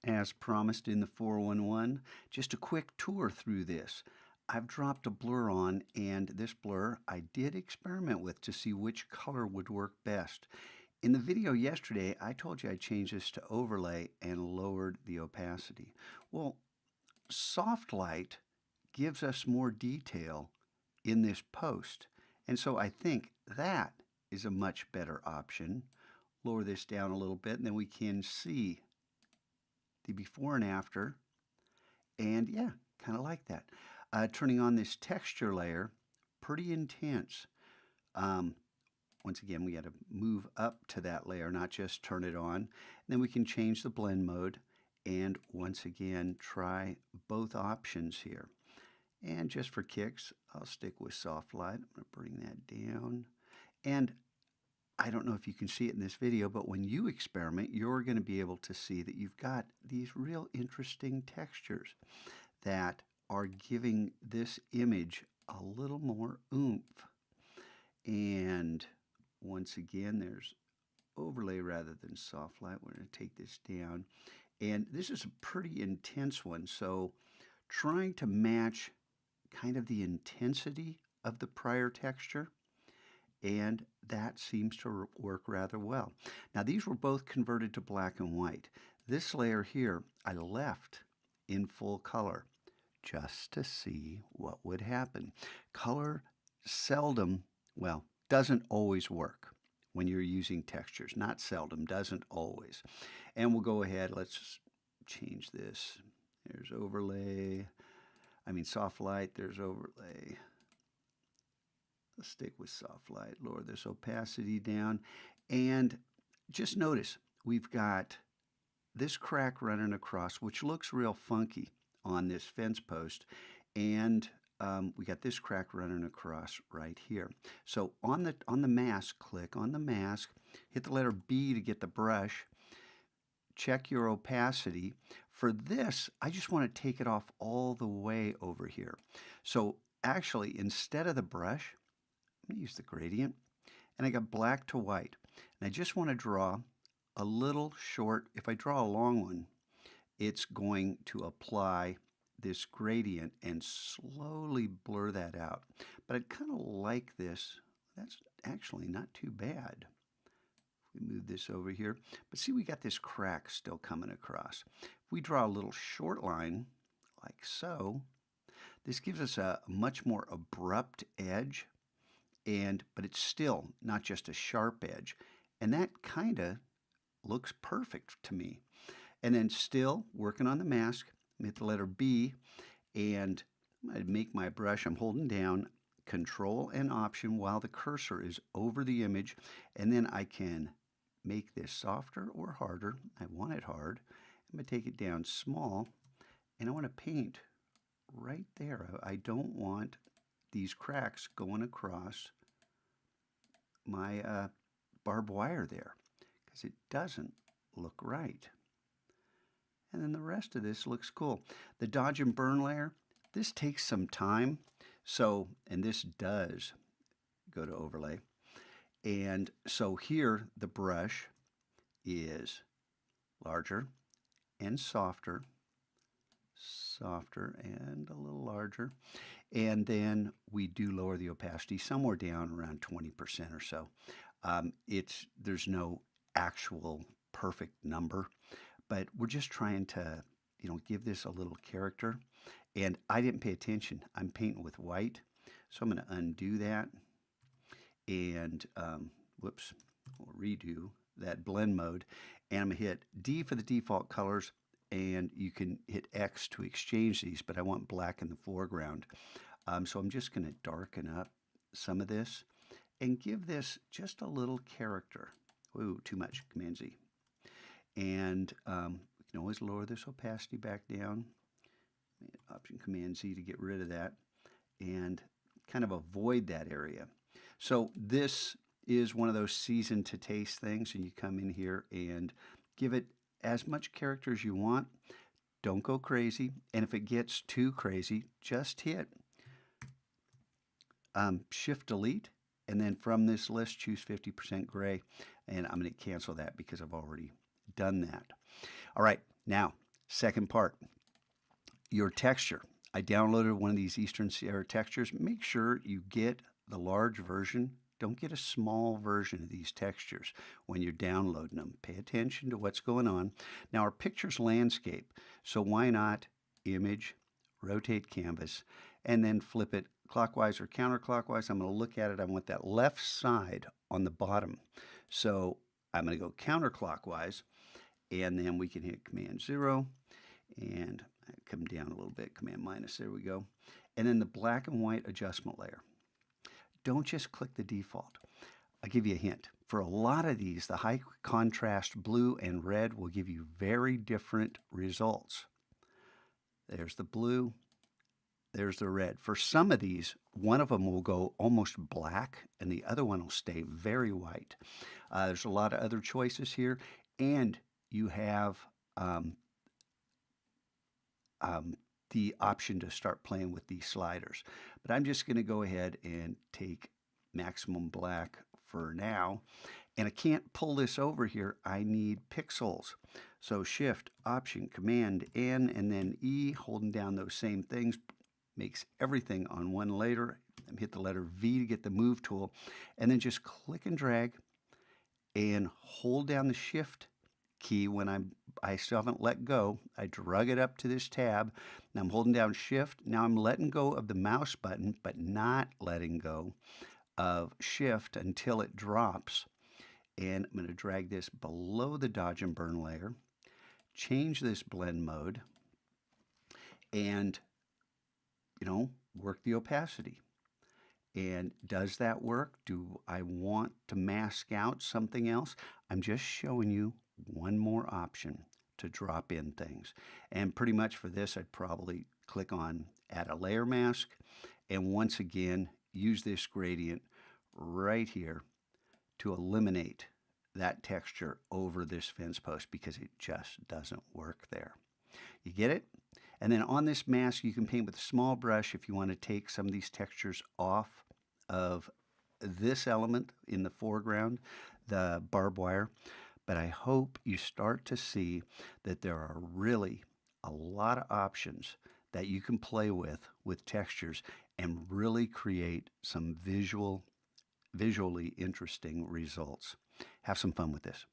As promised in the 411, just a quick tour through this. I've dropped a blur on, and this blur I did experiment with to see which color would work best. In the video yesterday, I told you I changed this to overlay and lowered the opacity. Well, soft light gives us more detail in this post, and so I think that is a much better option. Lower this down a little bit, and then we can see the before and after, and yeah, kind of like that. Turning on this texture layer, pretty intense. Once again, we got to move up to that layer, not just turn it on. And then we can change the blend mode, and once again, try both options here. And just for kicks, I'll stick with soft light. I'm going to bring that down. And I don't know if you can see it in this video, but when you experiment, you're going to be able to see that you've got these real interesting textures that are giving this image a little more oomph. And once again, there's overlay rather than soft light. We're going to take this down. And this is a pretty intense one, so trying to match kind of the intensity of the prior texture, and that seems to work rather well. Now these were both converted to black and white. This layer here I left in full color just to see what would happen. Color seldom, well, doesn't always work when you're using textures. Not seldom, doesn't always. And we'll go ahead, let's change this. There's overlay, soft light, there's overlay. Let's stick with soft light, lower this opacity down, and just notice we've got this crack running across, which looks real funky on this fence post, and we got this crack running across right here. So on the mask, click on the mask, hit the letter B to get the brush, check your opacity. For this, I just want to take it off all the way over here. So actually, instead of the brush, I'm going to use the gradient, and I got black to white. And I just want to draw a little short. If I draw a long one, it's going to apply this gradient and slowly blur that out. But I'd kind of like this. That's actually not too bad. We move this over here. But see, we got this crack still coming across. If we draw a little short line, like so, this gives us a much more abrupt edge. But it's still not just a sharp edge, and that kind of looks perfect to me. And then still working on the mask, hit the letter B, and I'm going to make my brush. I'm holding down Control and Option while the cursor is over the image, and then I can make this softer or harder. I want it hard. I'm going to take it down small, and I want to paint right there. I don't want these cracks going across my barbed wire there, because it doesn't look right. And then the rest of this looks cool. The dodge and burn layer, this takes some time. And this does go to overlay. And so here the brush is larger and softer and a little larger, and then we do lower the opacity somewhere down around 20% or so. There's no actual perfect number, but we're just trying to give this a little character. And I didn't pay attention. I'm painting with white, so I'm going to undo that, and whoops, we'll redo that blend mode, and I'm going to hit D for the default colors, and you can hit X to exchange these, but I want black in the foreground. So I'm just going to darken up some of this and give this just a little character. Ooh, too much, Command Z. And we can always lower this opacity back down. Option Command Z to get rid of that and kind of avoid that area. So this is one of those season to taste things, and you come in here and give it as much character as you want. Don't go crazy, and if it gets too crazy, just hit Shift Delete, and then from this list choose 50% gray, and I'm going to cancel that because I've already done that. All right, now Second part, your texture. I downloaded one of these Eastern Sierra textures. Make sure you get the large version. Don't get a small version of these textures when you're downloading them. Pay attention to what's going on. Now, our picture's landscape, so why not image, rotate canvas, and then flip it clockwise or counterclockwise. I'm going to look at it. I want that left side on the bottom. So I'm going to go counterclockwise, and then we can hit Command 0 and come down a little bit, Command minus, there we go. And then the black and white adjustment layer. Don't just click the default. I'll give you a hint. For a lot of these, the high contrast blue and red will give you very different results. There's the blue, there's the red. For some of these, one of them will go almost black and the other one will stay very white. There's a lot of other choices here, and you have the option to start playing with these sliders. But I'm just going to go ahead and take maximum black for now. And I can't pull this over here. I need pixels. So Shift, Option, Command, N, and then E, holding down those same things, makes everything on one layer. Hit the letter V to get the Move tool. And then just click and drag and hold down the Shift key when I still haven't let go. I drug it up to this tab. Now I'm holding down Shift. Now I'm letting go of the mouse button, but not letting go of Shift until it drops. And I'm going to drag this below the dodge and burn layer, change this blend mode, and, work the opacity. And does that work? Do I want to mask out something else? I'm just showing you one more option to drop in things. And pretty much for this, I'd probably click on Add a Layer Mask, and once again, use this gradient right here to eliminate that texture over this fence post because it just doesn't work there. You get it? And then on this mask, you can paint with a small brush if you want to take some of these textures off of this element in the foreground, the barbed wire. But I hope you start to see that there are really a lot of options that you can play with textures and really create some visually interesting results. Have some fun with this.